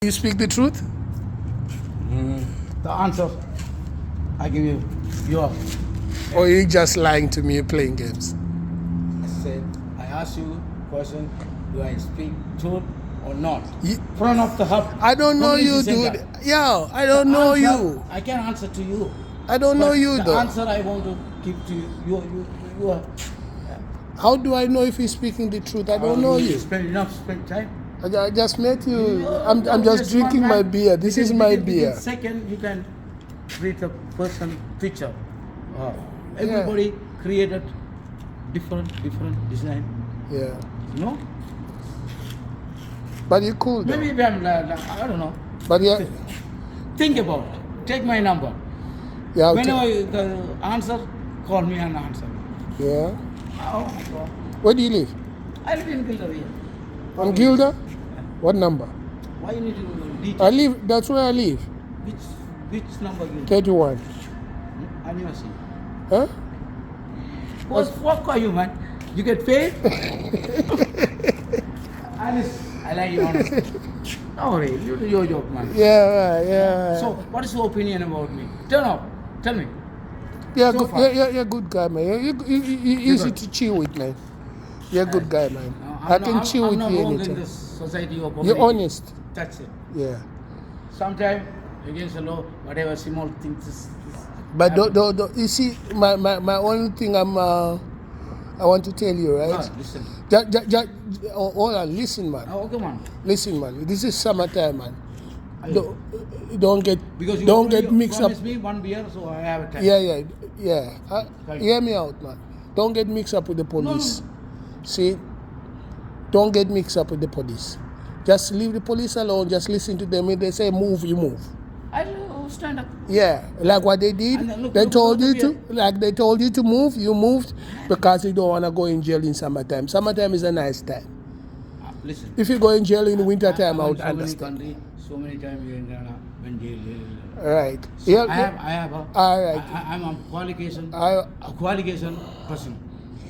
You speak the truth? The answer I give you, yours. Or you just lying to me playing games? I said, I asked you question, do I speak truth or not? You- Front of the hub. I don't know you, Completely dude. said that. Yeah, I don't know Answer, you. I can answer to you. I don't know But you the though. answer I want to give to you, you are. How do I know if he's speaking the truth? I don't know you. Spend time. I just met you. I'm just drinking my beer. This is my beer. Within second, you can read the person picture. Everybody created different design. Yeah. You know? But you're cool though. Maybe I'm I don't know. But yeah. Think about it. Take my number. Yeah. Whenever the answer, call me and answer. Yeah. Oh, Where do you live? I live in Gilda. On Gilda? What number? Why you need to detail? I live. That's where I live. Which number you? 31. I never see. Huh? What are you, man? You get paid? I like you honestly. No worry, you do your job, man. Yeah. Right. Yeah. Right. So, what is your opinion about me? Tell me. Yeah, so good, far. you're a good guy, man. You're easy to chill with, man. You're a good guy, man. I can chill with you I'm not wrong in anytime. this society or community. You're honest. That's it. Yeah. Sometimes against the law, whatever small things is But don't, you see, my only thing I want to tell you, right? God, listen. Hold on, listen, man. Oh, come on. Listen, man. This is summertime, man. I- Don't get Because you don't get mixed up. promised me 1 beer, so I have a time. Yeah. Right. Hear me out, man. Don't get mixed up with the police. See, don't get mixed up with the police. Just leave the police alone. Just listen to them. If they say move, you move. I'll stand up. Yeah, like what they did. And then look, They look, told look you here. to, like they told you to move. You moved because you don't want to go in jail in summertime. Summertime is a nice time. Listen. If you go in jail in winter time, I would so many understand. country, so many times here in Ghana, when jail. Right. So Yeah. I have a. All right. I'm a qualification I- person.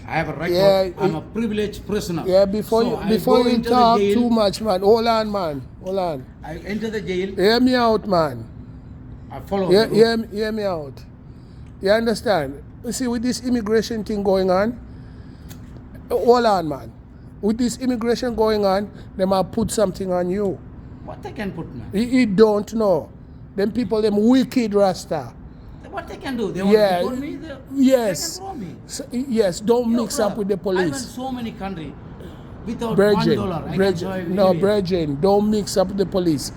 I have a record. Yeah, I'm a privileged prisoner. Yeah. Before So I you go you into the talk jail, too much, man. Hold on, man. Hold on. I enter the jail. Hear me out, man. I follow. the rule. Hear me out. You understand? You see, with this immigration thing going on, hold on, man. With this immigration going on, they might put something on you. What they can put, man? You don't know. Them people, them wicked Rasta. What they can do? They want Yeah. to deport me. Yes. They can throw me. Yes, don't Yo, mix up brother, with the I went police. so many countries without Brethren, $1. I can survive no, anywhere. brethren, don't mix up with the police.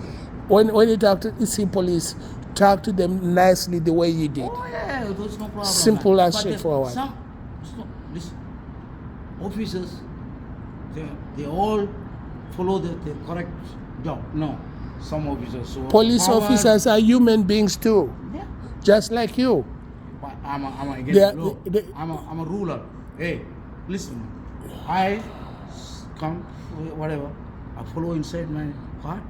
When you talk to you see police, talk to them nicely the way you did. Oh yeah, there's no problem. Simple man. as But straightforward. Listen, officers, they all follow the correct job. No, some officers. So Police power- officers are human beings too, Yeah. just like you. But I'm against They are- the law. they- I'm a ruler. Hey, listen. I come whatever. I follow inside my heart,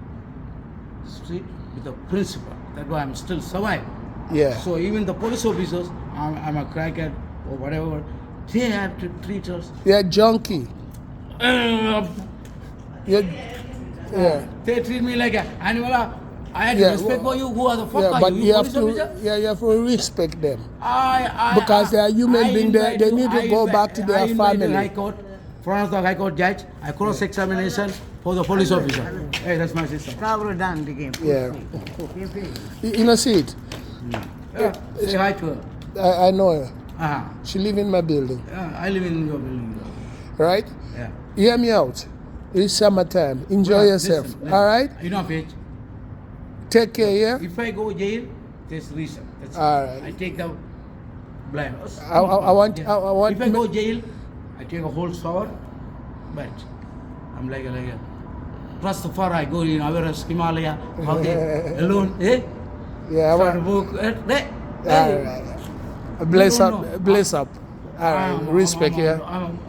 street with the principle. That's why I'm still surviving. Yeah. So even the police officers, I'm a crackhead or whatever, they have to treat us. You're junkie. Uh, Yeah. They treat me like an animal. I had Yeah, respect for you. Who are the fuck Yeah, are but you? you have police to. officer? Yeah, you have to respect them. I Because they are human I beings, they invite need to I go invite- back to their I invite the family. High Court, front of the High Court judge. I cross examination for the police officer. Hey, that's my sister. Scarborough done the game. Yeah. You know, see it. Yeah, say hi to her. I know her. Uh-huh. She live in my building, I live in your building. right? Yeah. Hear me out. It's summertime. Enjoy Well, yourself. listen. All right. You know, Paige, Take care. Yeah. if I go jail, there's reason. That's All it. right. I take the blame. I want. I want. If I go jail, I take a whole shower, but I'm like a Rastafari. I go in Everest, Himalaya, okay, alone, eh? Yeah. I Start a want. book, eh? All right. Bless don't up. know. Bless up. All right. Respect. Yeah. I'm